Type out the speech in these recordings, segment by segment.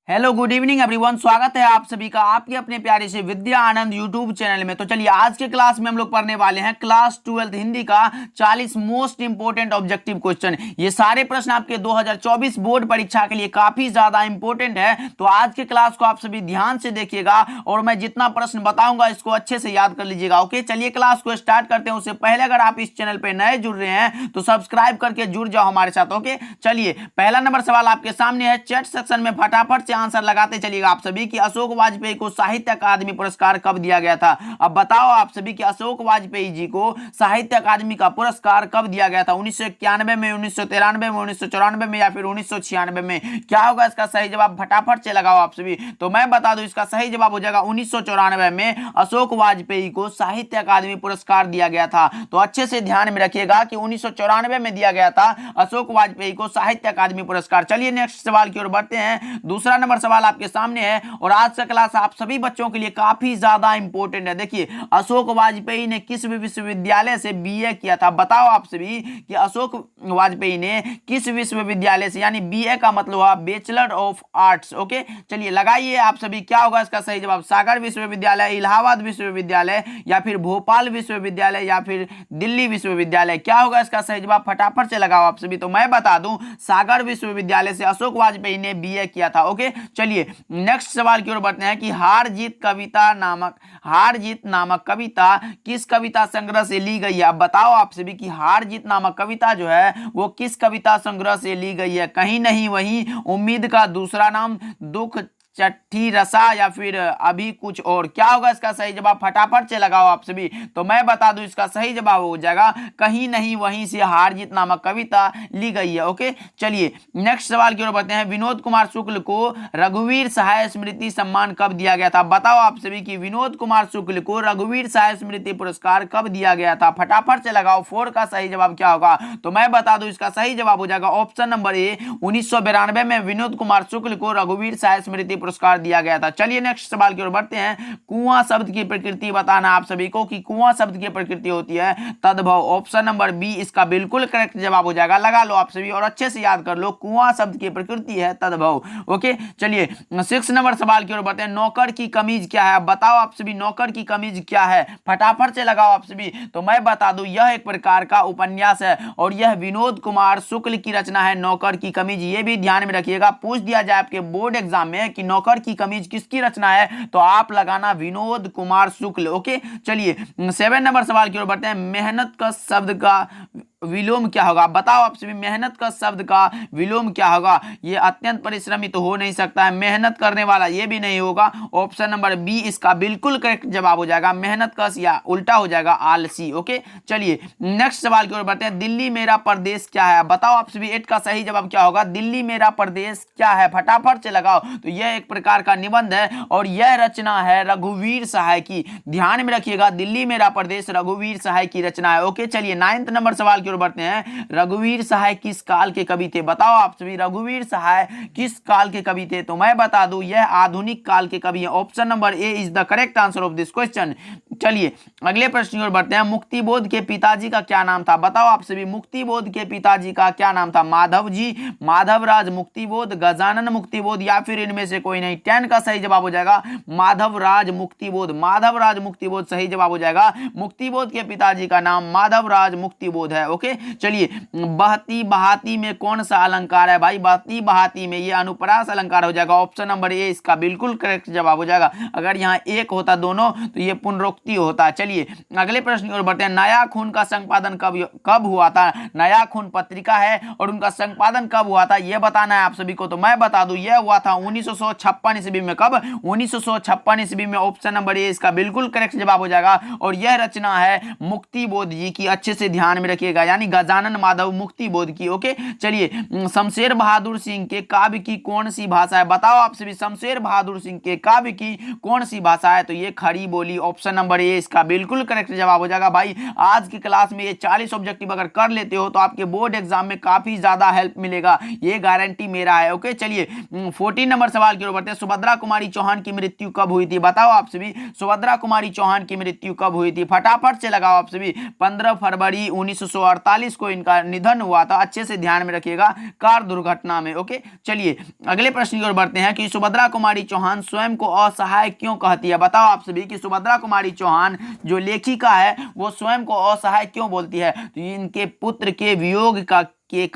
Hello good evening everyone, स्वागत है आप सभी का आपके अपने प्यारे से विद्या आनंद यूट्यूब चैनल में। तो चलिए आज के क्लास में हम लोग पढ़ने वाले हैं क्लास 12 हिंदी का 40 मोस्ट इंपोर्टेंट ऑब्जेक्टिव क्वेश्चन। ये सारे प्रश्न आपके 2024 बोर्ड परीक्षा के लिए काफी ज्यादा इंपॉर्टेंट है। तो आज के क्लास को आप सभी ध्यान से देखिएगा और मैं जितना प्रश्न बताऊंगा इसको अच्छे से याद कर लीजिएगा। ओके, चलिए क्लास को स्टार्ट करते हैं। उससे पहले अगर आप इस चैनल पर नए जुड़ रहे हैं तो सब्सक्राइब करके जुड़ जाओ हमारे साथ। ओके, चलिए पहला नंबर सवाल आपके सामने है। चैट सेक्शन में फटाफट आंसर लगाते चलिएगा आप सभी कि अशोक वाजपेयी को साहित्य अकादमी पुरस्कार कब दिया गया था। अब बताओ आप सभी कि अशोक वाजपेयी जी को साहित्य अकादमी का पुरस्कार कब दिया गया था। 1991 में, 1993 में, 1994 में या फिर 1996 में। क्या होगा इसका सही जवाब, फटाफट से लगाओ आप सभी। तो मैं बता दूं इसका सही जवाब हो जाएगा 1994 में अशोक वाजपेयी को साहित्य अकादमी पुरस्कार दिया गया था। तो अच्छे से ध्यान में रखिएगा कि 1994 में दिया गया था अशोक वाजपेयी को साहित्य अकादमी पुरस्कार। चलिए नेक्स्ट सवाल की ओर बढ़ते हैं। दूसरा नंबर सवाल आपके सामने है और आज का क्लास आप सभी बच्चों के लिए काफी ज्यादा इंपॉर्टेंट है। देखिए, अशोक वाजपेयी ने किस विश्वविद्यालय से बीए किया था। बताओ आप सभी कि अशोक वाजपेयी ने किस विश्वविद्यालय से, यानी बीए का मतलब हुआ बैचलर ऑफ आर्ट्स। ओके, चलिए लगाइए आप सभी क्या होगा इसका सही जवाब। सागर विश्वविद्यालय, इलाहाबाद विश्वविद्यालय या फिर भोपाल विश्वविद्यालय या फिर दिल्ली विश्वविद्यालय। क्या होगा इसका सही जवाब, फटाफट से लगाओ आप सभी। तो मैं बता दूं सागर विश्वविद्यालय से अशोक वाजपेयी ने बीए किया था। ओके, चलिए नेक्स्ट सवाल की ओर बढ़ते हैं कि हार जीत नामक कविता किस कविता संग्रह से ली गई है। अब बताओ आप सभी कि हार जीत नामक कविता जो है वो किस कविता संग्रह से ली गई है। कहीं नहीं वहीं, उम्मीद का दूसरा नाम, दुख, चट्टी रसा या फिर अभी कुछ और। क्या होगा इसका सही जवाब, फटाफट से लगाओ आप सभी। तो मैं बता दूं इसका सही जवाब हो जाएगा कहीं नहीं वहीं से हार जीत नामक कविता ली गई है। ओके, चलिए नेक्स्ट सवाल की ओर बढ़ते हैं। विनोद कुमार शुक्ल को रघुवीर सहाय स्मृति सम्मान कब दिया गया था। बताओ आप सभी कि विनोद कुमार शुक्ल को रघुवीर सहाय स्मृति पुरस्कार कब दिया गया था। फटाफट से लगाओ। 4 का सही जवाब क्या होगा। तो मैं बता दूं इसका सही जवाब हो जाएगा ऑप्शन नंबर ए, 1992 में विनोद कुमार शुक्ल को रघुवीर सहाय स्मृति पुरस्कार दिया गया था। चलिए नेक्स्ट सवाल की ओर बढ़ते हैं। कुआं शब्द की प्रकृति बताना आप सभी को कि कुआं शब्द की प्रकृति होती है तद्भव। ऑप्शन नंबर बी इसका बिल्कुल करेक्ट जवाब हो जाएगा। लगा लो आप सभी और अच्छे से याद कर लो, कुआं शब्द की प्रकृति है तद्भव। ओके, चलिए 6 नंबर सवाल की ओर बढ़ते हैं। नौकर की कमीज क्या है। बताओ आप सभी नौकर की कमीज क्या है, फटाफट से लगाओ आप सभी। तो मैं बता दूं यह एक प्रकार का उपन्यास है और यह विनोद कुमार शुक्ल की रचना है नौकर की कमीज। ये भी ध्यान में रखिएगा, पूछ दिया जाए आपके बोर्ड एग्जाम में कि नौकर की कमीज किसकी रचना है तो आप लगाना विनोद कुमार शुक्ल। ओके, चलिए 7 नंबर सवाल की ओर बढ़ते हैं। मेहनत का शब्द का विलोम क्या होगा। बताओ आप सभी मेहनत का शब्द का विलोम क्या होगा। ये अत्यंत परिश्रमी तो हो नहीं सकता है, मेहनत करने वाला ये भी नहीं होगा। ऑप्शन नंबर बी इसका बिल्कुल करेक्ट जवाब हो जाएगा मेहनत कश या उल्टा हो जाएगा आलसी। ओके, चलिए नेक्स्ट सवाल की ओर बढ़ते हैं। दिल्ली मेरा प्रदेश क्या है। बताओ आप सभी 8 का सही जवाब क्या होगा। दिल्ली मेरा प्रदेश क्या है, फटाफट से लगाओ। तो यह एक प्रकार का निबंध है और यह रचना है रघुवीर सहाय की। ध्यान में रखिएगा, दिल्ली मेरा प्रदेश रघुवीर सहाय की रचना है। ओके, चलिए 9 नंबर सवाल की ओर बढ़ते हैं। रघुवीर सहाय किस काल के कवि थे। बताओ आप सभी रघुवीर सहाय किस काल के कवि थे। तो मैं बता दूं यह आधुनिक काल के कवि हैं। Option number A is the correct answer of this question. चलिए अगले प्रश्न की ओर बढ़ते हैं। मुक्तिबोध के पिताजी का क्या नाम था। बताओ आप सभी मुक्तिबोध के पिताजी का क्या नाम था। माधव जी, माधवराज मुक्तिबोध, गजानन मुक्तिबोध या फिर इनमें से कोई नहीं। 10 का सही जवाब हो जाएगा माधवराज मुक्तिबोध। माधवराज मुक्तिबोध सही जवाब हो जाएगा। मुक्तिबोध के पिताजी का नाम माधवराज मुक्तिबोध है। ओके, चलिए बहती बहाती में कौन सा अलंकार है भाई। बहती बहाती में ये अनुप्रास अलंकार हो जाएगा। ऑप्शन नंबर ए इसका बिल्कुल करेक्ट जवाब हो जाएगा। अगर यहाँ एक होता दोनों तो ये पुनरोक्ति होता। चलिए अगले प्रश्न की ओर बढ़ते हैं। नया खून का संपादन कब हुआ था। नया खून पत्रिका है और उनका संपादन कब हुआ था ये बताना है आप सभी को। तो मैं बता दूं यह हुआ था 1956 ईस्वी में। कब, 1956 ईस्वी में। ऑप्शन नंबर ए इसका बिल्कुल करेक्ट जवाब हो जाएगा और यह रचना है मुक्तिबोध जी की। अच्छे से ध्यान में रखिएगा, यानी गजानन माधव मुक्तिबोध की। ओके, चलिए शमशेर बहादुर सिंह के काव्य की कौन सी भाषा है। बताओ आप सभी शमशेर बहादुर सिंह के काव्य की कौन सी भाषा है। तो ये खड़ी बोली। ऑप्शन नंबर ए इसका बिल्कुल करेक्ट जवाब हो जाएगा। भाई आज की क्लास में ये 40 ऑब्जेक्टिव अगर कर लेते हो तो आपके बोर्ड एग्जाम में काफी ज्यादा हेल्प मिलेगा, ये गारंटी मेरा है। ओके, चलिए 14 नंबर सवाल की ओर बढ़ते हैं। सुभद्रा कुमारी चौहान की मृत्यु कब हुई थी। बताओ आप सभी सुभद्रा कुमारी चौहान की मृत्यु कब हुई थी, फटाफट से लगाओ आप सभी। 15 फरवरी 1968 1948 को इनका निधन हुआ था। अच्छे से ध्यान में रखिएगा, कार दुर्घटना में। ओके, चलिए अगले प्रश्न की ओर बढ़ते हैं कि सुभद्रा कुमारी चौहान स्वयं को असहाय क्यों कहती है। बताओ आप सभी कि सुभद्रा कुमारी चौहान जो लेखिका है वो स्वयं को असहाय क्यों बोलती है। तो इनके पुत्र के वियोग के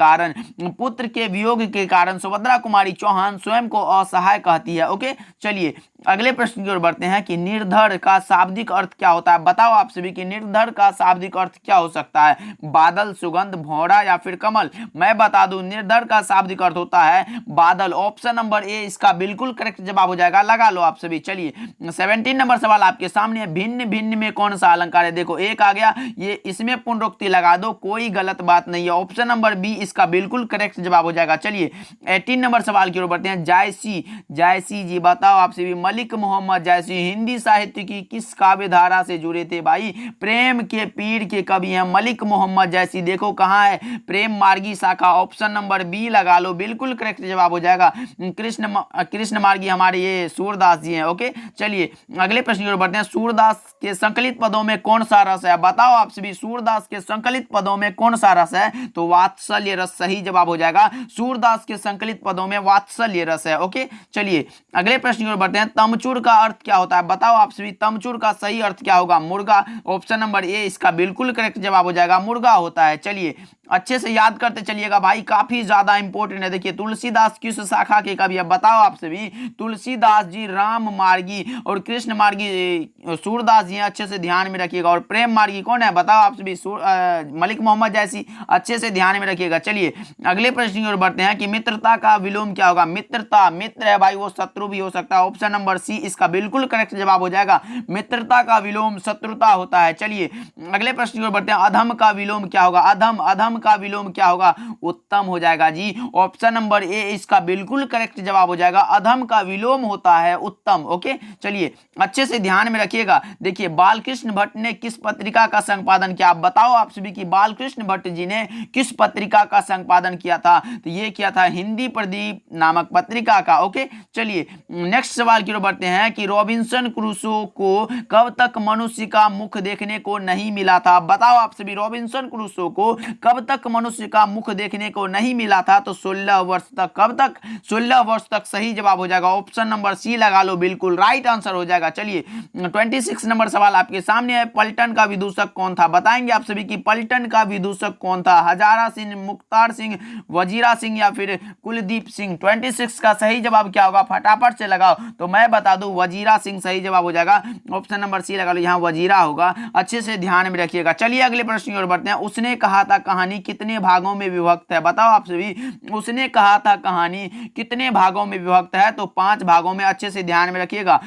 कारण सुभद्रा कुमारी चौहान स्वयं को असहाय कहती है। ओके, चलिए अगले प्रश्न की ओर बढ़ते हैं कि निर्धर का शाब्दिक अर्थ क्या होता है। बताओ आप सभी कि निर्धर का शाब्दिक अर्थ क्या हो सकता है। बादल, सुगंध, भौरा या फिर कमल। मैं बता दूं निर्धर का शाब्दिक अर्थ होता है बादल। ऑप्शन नंबर ए इसका बिल्कुल करेक्ट जवाब हो जाएगा। लगा लो आप सभी। चलिए 17 नंबर सवाल आपके सामने है। भिन्न भिन्न में कौन सा अलंकार है। देखो एक आ गया, ये इसमें पुनरुक्ति लगा दो, कोई गलत बात नहीं है। ऑप्शन नंबर बी इसका बिल्कुल करेक्ट जवाब हो जाएगा। चलिए 18 नंबर सवाल की ओर बढ़ते हैं। जायसी जी बताओ आप सभी मलिक मोहम्मद जायसी हिंदी साहित्य की किस काव्य धारा से जुड़े थे। भाई प्रेम के पीर के कवि हैं मलिक मोहम्मद जायसी। देखो कहां है, प्रेम मार्गी शाखा। ऑप्शन नंबर बी लगा लो, बिल्कुल करेक्ट जवाब हो जाएगा। कृष्ण मार्गी हमारे ये सूरदास जी हैं। ओके, चलिए अगले प्रश्न की ओर बढ़ते हैं। सूरदास के संकलित पदों में कौन सा रस है। बताओ आप सभी सूरदास के संकलित पदों में कौन सा रस है। तो वात्सल्य रस सही जवाब हो जाएगा। सूरदास के संकलित पदों में वात्सल्य रस है। ओके, चलिए अगले प्रश्न की ओर बढ़ते हैं। तमचूर का अर्थ क्या होता है। बताओ आप सभी तमचूर का सही अर्थ क्या होगा। मुर्गा। ऑप्शन नंबर ए इसका बिल्कुल करेक्ट जवाब हो जाएगा, मुर्गा होता है। चलिए अच्छे से याद करते चलिएगा भाई, काफी ज्यादा इंपॉर्टेंट है। देखिए तुलसीदास किस शाखा के कवि है। बताओ आप सभी तुलसीदास जी राम मार्गी और कृष्ण मार्गी सूरदास जी अच्छे से ध्यान में रखिएगा। और प्रेम मार्गी कौन है। बताओ आप सभी मलिक मोहम्मद जायसी। अच्छे से ध्यान में रखिएगा। चलिए अगले प्रश्न की ओर बढ़ते हैं कि मित्रता का विलोम क्या होगा। मित्रता, मित्र है भाई वो शत्रु भी हो सकता है। ऑप्शन नंबर सी इसका बिल्कुल करेक्ट जवाब हो जाएगा। मित्रता का विलोम शत्रुता होता है। चलिए अगले प्रश्न की ओर बढ़ते हैं। अधम का विलोम क्या होगा। अधम का विलोम क्या होगा। उत्तम हो जाएगा जी। ऑप्शन नंबर ए इसका बिल्कुल करेक्ट जवाब हो जाएगा। अधम का विलोम होता है उत्तम। ओके, चलिए अच्छे से ध्यान में रखिएगा। देखिए बालकृष्ण भट्ट ने किस पत्रिका का संपादन किया। बताओ आप सभी कि बालकृष्ण भट्ट जी ने किस पत्रिका का संपादन किया था। तो ये किया था हिंदी प्रदीप नामक पत्रिका का। ओके, चलिए नेक्स्ट सवाल की ओर बढ़ते हैं कि रॉबिन्सन क्रूसो को कब तक मनुष्य का मुख देखने को नहीं मिला था। बताओ आप सभी रॉबिन्सन क्रूसो को कब तक मनुष्य का मुख देखने को नहीं मिला था। तो 16 वर्ष तक। कब तक। 16 वर्ष तक सही जवाब हो जाएगा। ऑप्शन नंबर सी लगा लो, बिल्कुल राइट आंसर हो जाएगा। चलिए 26 नंबर सवाल आपके सामने है। पलटन का विदूषक कौन था। बताएंगे आप सभी कि पलटन का विदूषक कौन था। हजारा सिंह, मुख्तार सिंह, वजीरा सिंह या फिर कुलदीप सिंह। 26 का सही जवाब क्या होगा, फटाफट से लगाओ। तो मैं बता दूं वजीरा सिंह सही जवाब हो जाएगा। ऑप्शन नंबर सी लगा लो, यहाँ वजीरा होगा। अच्छे से ध्यान में रखिएगा। चलिए अगले प्रश्न की ओर बढ़ते हैं। उसने कहा था कहानी कितने भागों में विभक्त है। बताओ आप सभी उसने कहा था कहानी कितने भागों में विभक्त है। तो 5 भागों में। अच्छे से ध्यान में रखिएगा।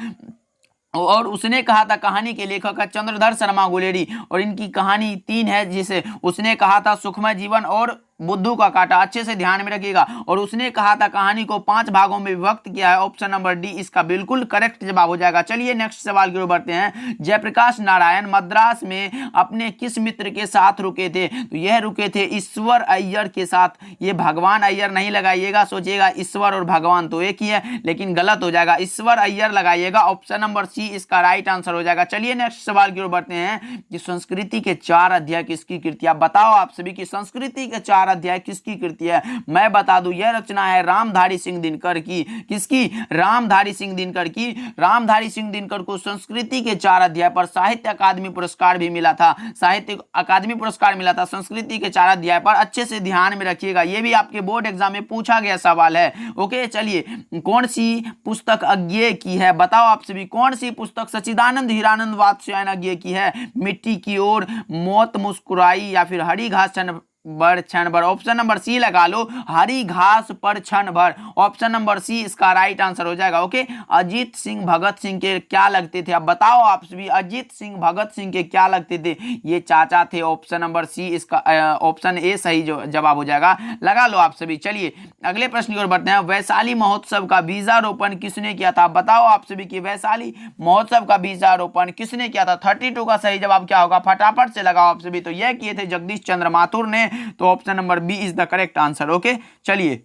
और उसने कहा था कहानी के लेखक है चंद्रधर शर्मा गुलेरी और इनकी कहानी 3 है, जिसे उसने कहा था सुखमय जीवन और बुद्धू का कांटा। अच्छे से ध्यान में रखिएगा। और उसने कहा था कहानी को 5 भागों में विभक्त किया है। ऑप्शन नंबर डी इसका बिल्कुल करेक्ट जवाब हो जाएगा। चलिए नेक्स्ट सवाल की ओर बढ़ते हैं। जयप्रकाश नारायण मद्रास में अपने किस मित्र के साथ रुके थे। तो यह रुके थे ईश्वर अय्यर के साथ। ये भगवान अय्यर नहीं लगाइएगा, सोचिएगा ईश्वर और भगवान तो एक ही है, लेकिन गलत हो जाएगा। ईश्वर अय्यर लगाइएगा। ऑप्शन नंबर सी इसका राइट आंसर हो जाएगा। चलिए नेक्स्ट सवाल की ओर बढ़ते हैं कि संस्कृति के 4 अध्याय किसकी कृति है। बताओ आप सभी की संस्कृति के 4 अध्याय किसकी कृति है। मैं बता दूं यह रचना है रामधारी सिंह दिनकर की। किसकी। रामधारी सिंह दिनकर की। रामधारी सिंह दिनकर को संस्कृति के 4 अध्याय पर साहित्य अकादमी पुरस्कार भी मिला था। साहित्य अकादमी पुरस्कार मिला था संस्कृति के 4 अध्याय पर। अच्छे से ध्यान में रखिएगा, यह भी आपके बोर्ड एग्जाम में पूछा गया सवाल है। ओके, चलिए कौन सी पुस्तक अज्ञेय की है। बताओ आप सभी कौन सी पुस्तक सच्चिदानंद हीरानंद वात्स्यायन अज्ञेय की है। मिट्टी की ओर, मौत मुस्कुराई या फिर हरी घास क्षण भर। ऑप्शन नंबर सी लगा लो, हरी घास पर क्षण भर। ऑप्शन नंबर सी इसका राइट आंसर हो जाएगा। ओके, अजीत सिंह भगत सिंह के क्या लगते थे। अब बताओ आप सभी अजीत सिंह भगत सिंह के क्या लगते थे। ये चाचा थे। ऑप्शन नंबर सी इसका ऑप्शन ए सही जो जवाब हो जाएगा। लगा लो आप सभी। चलिए अगले प्रश्न की ओर बढ़ते हैं। वैशाली महोत्सव का बीजारोपण किसने किया था। बताओ आप सभी की वैशाली महोत्सव का बीजारोपण किसने किया था। 32 का सही जवाब क्या होगा, फटाफट से लगाओ आप सभी। तो यह किए थे जगदीश चंद्र माथुर ने। तो option number B is the correct answer. Okay, चलिए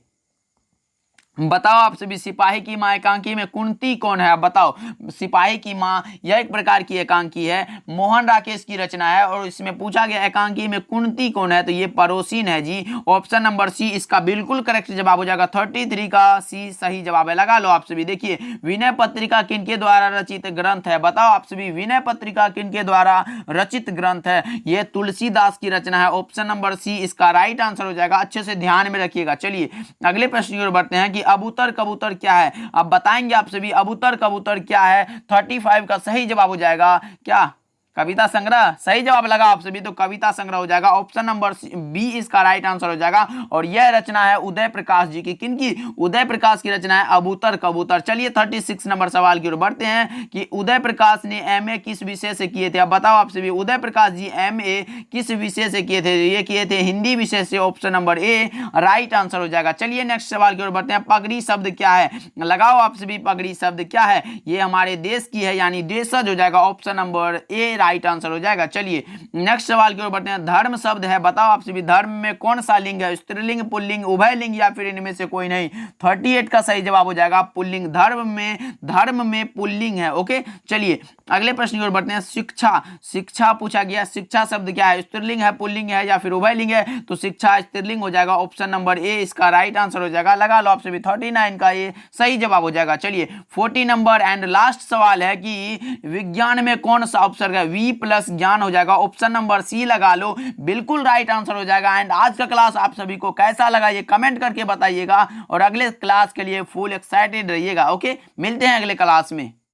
बताओ आप सभी, सिपाही की मां एकांकी में कुंती कौन है? आप बताओ। सिपाही की मां यह एक प्रकार की एकांकी है, मोहन राकेश की रचना है, और इसमें पूछा गया एकांकी में कुंती कौन है, तो ये पड़ोसिन है जी। ऑप्शन नंबर सी इसका बिल्कुल करेक्ट जवाब हो जाएगा। 33 का सी सही जवाब है। लगा लो आप सभी। देखिए, विनय पत्रिका किनके द्वारा रचित ग्रंथ है? बताओ आप सभी, विनय पत्रिका किनके द्वारा रचित ग्रंथ है? ये तुलसीदास की रचना है। ऑप्शन नंबर सी इसका राइट आंसर हो जाएगा। अच्छे से ध्यान में रखिएगा। चलिए अगले प्रश्न की ओर बढ़ते हैं कि अबूतर कबूतर क्या है? अब बताएंगे आप सभी अबूतर कबूतर क्या है। 35 का सही जवाब हो जाएगा क्या? कविता संग्रह। सही जवाब लगा आप सभी, तो कविता संग्रह हो जाएगा। ऑप्शन नंबर बी इसका राइट आंसर हो जाएगा। और यह रचना है उदय प्रकाश जी की। किनकी? उदय प्रकाश की रचना है अबूतर कबूतर। चलिए 36 नंबर सवाल की ओर बढ़ते हैं कि उदय प्रकाश ने एमए किस विषय से किए थे? अब बताओ आप सभी, उदय प्रकाश जी एमए किस विषय से किए थे? ये किए थे हिंदी विषय से। Option number A right answer हो जाएगा। चलिए नेक्स्ट सवाल की ओर बढ़ते हैं। पगड़ी शब्द क्या है? लगाओ आप सभी, पगड़ी शब्द क्या है? ये हमारे देश की है, यानी देशज हो जाएगा। Option number A right answer हो जाएगा। चलिए नेक्स्ट सवाल की ओर बढ़ते हैं। धर्म शब्द है, बताओ आप सभी, धर्म में कौन सा लिंग है? स्त्रीलिंग, पुल्लिंग, उभयलिंग या फिर इनमें से कोई नहीं? 38 का सही जवाब हो जाएगा पुल्लिंग। धर्म में पुल्लिंग है। ओके, चलिए अगले प्रश्न की ओर बढ़ते हैं। शिक्षा। शिक्षा पूछा गया, शिक्षा शब्द क्या है? स्त्रीलिंग है, पुल्लिंग है या फिर उभयलिंग है? तो शिक्षा स्त्रीलिंग हो जाएगा। ऑप्शन नंबर ए इसका राइट आंसर हो जाएगा। लगा लो आप सभी, 39 का ये सही जवाब हो जाएगा। चलिए 40 नंबर एंड लास्ट सवाल है कि विज्ञान में कौन सा उपसर्ग है? वी प्लस ज्ञान हो जाएगा। ऑप्शन नंबर सी लगा लो, बिल्कुल राइट आंसर हो जाएगा। एंड आज का क्लास आप सभी को कैसा लगा ये कमेंट करके बताइएगा, और अगले क्लास के लिए फुल एक्साइटेड रहिएगा। ओके, मिलते हैं अगले क्लास में।